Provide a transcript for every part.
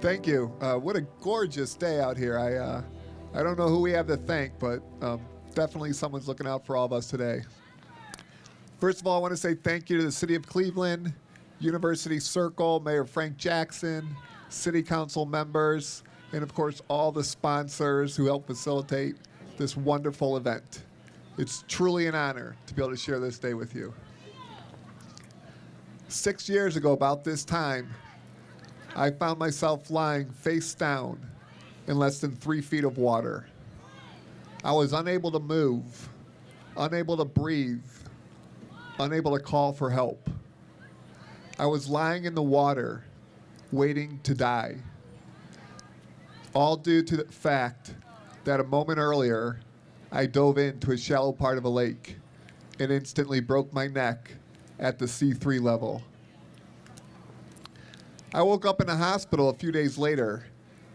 Thank you. What a gorgeous day out here. I don't know who we have to thank, but definitely someone's looking out for all of us today. First of all, I want to say thank you to the City of Cleveland, University Circle, Mayor Frank Jackson, City Council members, and of course all the sponsors who help facilitate this wonderful event. It's truly an honor to be able to share this day with you. 6 years ago, about this time, I found myself lying face down in less than 3 feet of water. I was unable to move, unable to breathe, unable to call for help. I was lying in the water, waiting to die. All due to the fact that a moment earlier, I dove into a shallow part of a lake and instantly broke my neck at the C3 level. I woke up in a hospital a few days later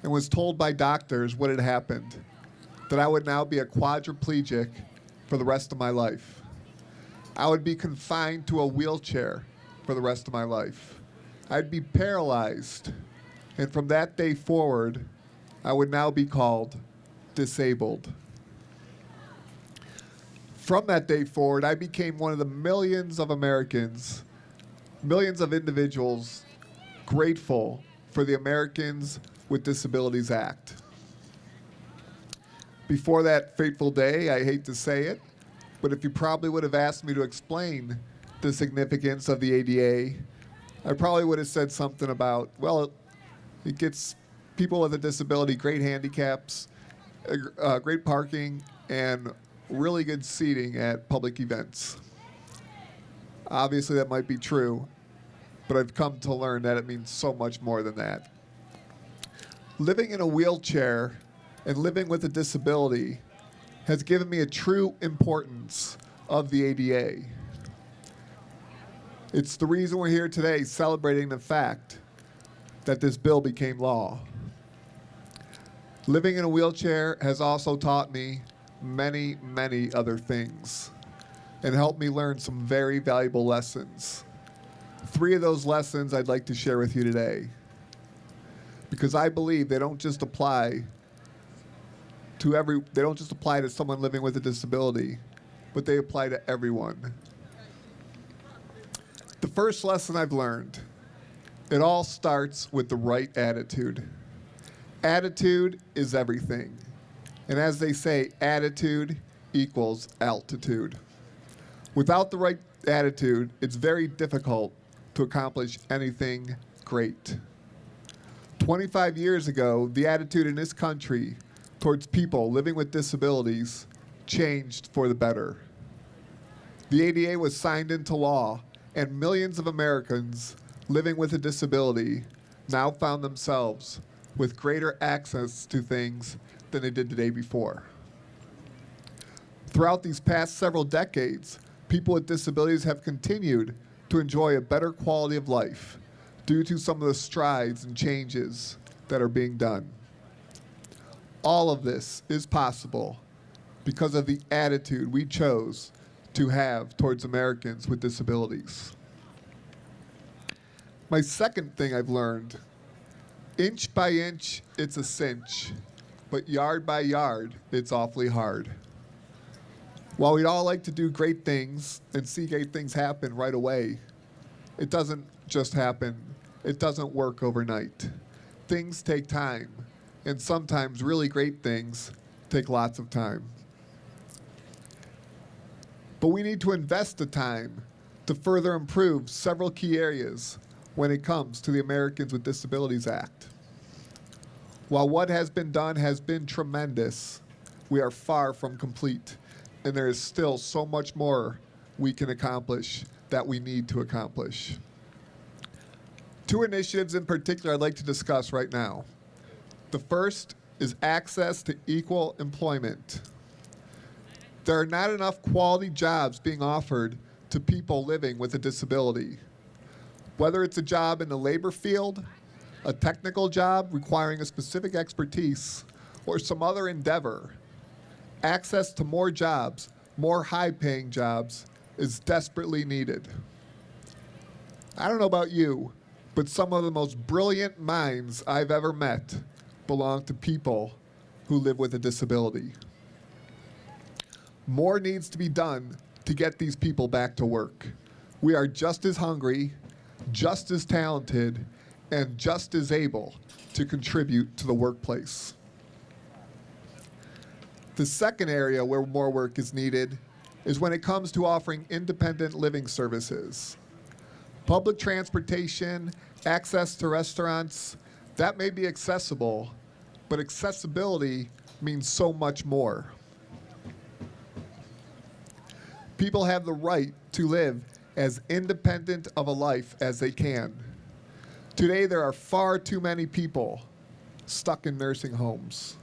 and was told by doctors what had happened, that I would now be a quadriplegic for the rest of my life. I would be confined to a wheelchair for the rest of my life. I'd be paralyzed, and from that day forward, I would now be called disabled. From that day forward, I became one of the millions of Americans, millions of individuals grateful for the Americans with Disabilities Act. Before that fateful day, I hate to say it, but if you probably would have asked me to explain the significance of the ADA, I probably would have said something about, well, it gets people with a disability great handicaps, great parking, and really good seating at public events. Obviously, that might be true, but I've come to learn that it means so much more than that. Living in a wheelchair and living with a disability has given me a true importance of the ADA. It's the reason we're here today celebrating the fact that this bill became law. Living in a wheelchair has also taught me many, many other things and helped me learn some very valuable lessons. 3 of those lessons I'd like to share with you today, because I believe they don't just apply to someone living with a disability, but they apply to everyone. The first lesson I've learned, it all starts with the right attitude. Attitude is everything. And as they say, attitude equals altitude. Without the right attitude, it's very difficult to accomplish anything great. 25 years ago, the attitude in this country towards people living with disabilities changed for the better. The ADA was signed into law, and millions of Americans living with a disability now found themselves with greater access to things than they did the day before. Throughout these past several decades, people with disabilities have continued to enjoy a better quality of life due to some of the strides and changes that are being done. All of this is possible because of the attitude we chose to have towards Americans with disabilities. My second thing I've learned, inch by inch, it's a cinch, but yard by yard, it's awfully hard. While we'd all like to do great things and see great things happen right away, it doesn't just happen. It doesn't work overnight. Things take time, and sometimes really great things take lots of time. But we need to invest the time to further improve several key areas when it comes to the Americans with Disabilities Act. While what has been done has been tremendous, we are far from complete, and there is still so much more we can accomplish that we need to accomplish. 2 initiatives in particular I'd like to discuss right now. The first is access to equal employment. There are not enough quality jobs being offered to people living with a disability. Whether it's a job in the labor field, a technical job requiring a specific expertise, or some other endeavor, access to more jobs, more high-paying jobs, is desperately needed. I don't know about you, but some of the most brilliant minds I've ever met belong to people who live with a disability. More needs to be done to get these people back to work. We are just as hungry, just as talented, and just as able to contribute to the workplace. The second area where more work is needed is when it comes to offering independent living services. Public transportation, access to restaurants, that may be accessible, but accessibility means so much more. People have the right to live as independent of a life as they can. Today, there are far too many people stuck in nursing homes,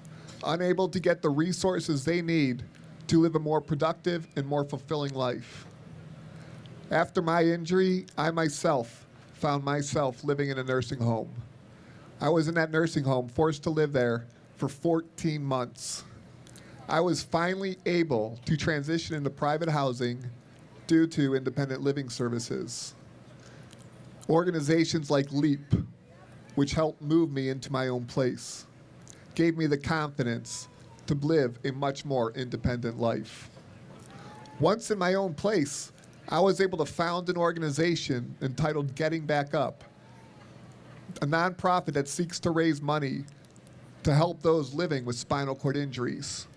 unable to get the resources they need to live a more productive and more fulfilling life. After my injury, I myself found myself living in a nursing home. I was in that nursing home, forced to live there for 14 months. I was finally able to transition into private housing due to independent living services. Organizations like LEAP, which helped move me into my own place, gave me the confidence to live a much more independent life. Once in my own place, I was able to found an organization entitled Getting Back Up, a nonprofit that seeks to raise money to help those living with spinal cord injuries.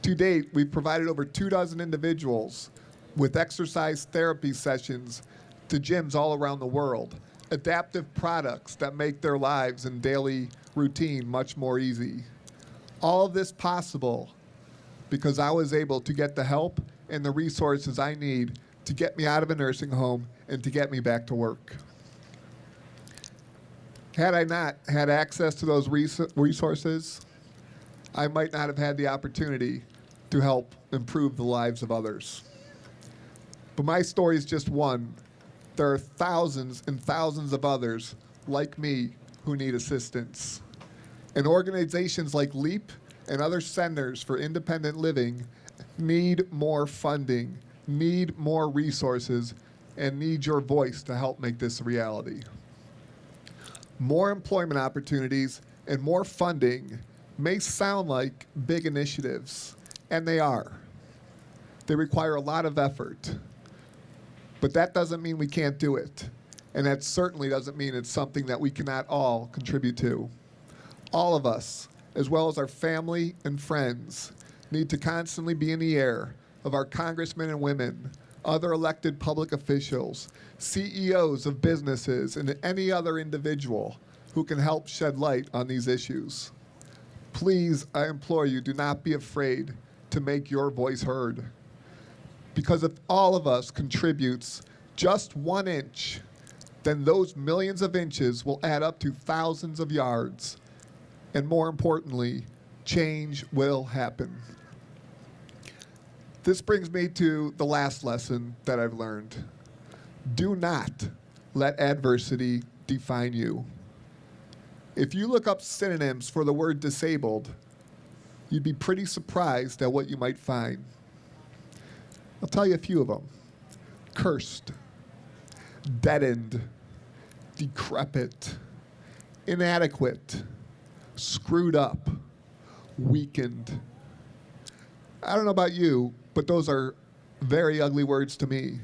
To date, we've provided over 24 individuals with exercise therapy sessions to gyms all around the world, adaptive products that make their lives and daily routine much more easy. All of this possible because I was able to get the help and the resources I need to get me out of a nursing home and to get me back to work. Had I not had access to those resources, I might not have had the opportunity to help improve the lives of others. But my story is just one. There are thousands and thousands of others like me who need assistance. And organizations like LEAP and other centers for independent living need more funding, need more resources, and need your voice to help make this a reality. More employment opportunities and more funding may sound like big initiatives, and they are. They require a lot of effort. But that doesn't mean we can't do it. And that certainly doesn't mean it's something that we cannot all contribute to. All of us, as well as our family and friends, need to constantly be in the air of our congressmen and women, other elected public officials, CEOs of businesses, and any other individual who can help shed light on these issues. Please, I implore you, do not be afraid to make your voice heard. Because if all of us contributes just 1 inch, then those millions of inches will add up to thousands of yards. And more importantly, change will happen. This brings me to the last lesson that I've learned. Do not let adversity define you. If you look up synonyms for the word disabled, you'd be pretty surprised at what you might find. I'll tell you a few of them. Cursed, deadened, decrepit, inadequate, screwed up, weakened. I don't know about you, but those are very ugly words to me,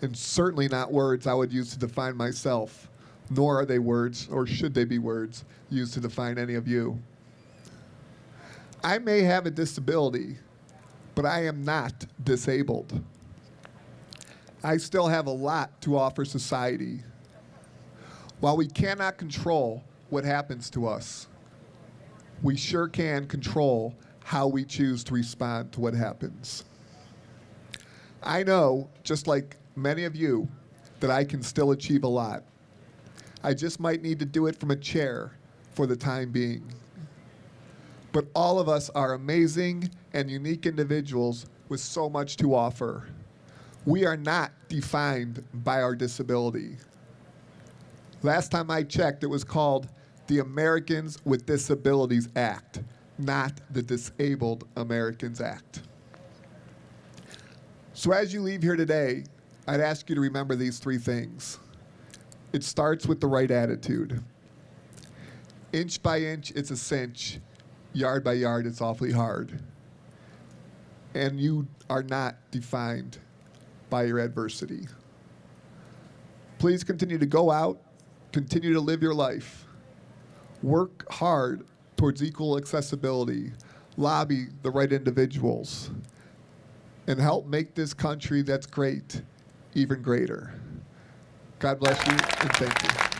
and certainly not words I would use to define myself, nor are they words, or should they be words, used to define any of you. I may have a disability, but I am not disabled. I still have a lot to offer society. While we cannot control what happens to us, we sure can control how we choose to respond to what happens. I know, just like many of you, that I can still achieve a lot. I just might need to do it from a chair for the time being. But all of us are amazing and unique individuals with so much to offer. We are not defined by our disability. Last time I checked, it was called the Americans with Disabilities Act, not the Disabled Americans Act. So as you leave here today, I'd ask you to remember these 3 things. It starts with the right attitude. Inch by inch, it's a cinch. Yard by yard, it's awfully hard. And you are not defined by your adversity. Please continue to go out, continue to live your life. Work hard towards equal accessibility. Lobby the right individuals. And help make this country that's great even greater. God bless you, and thank you.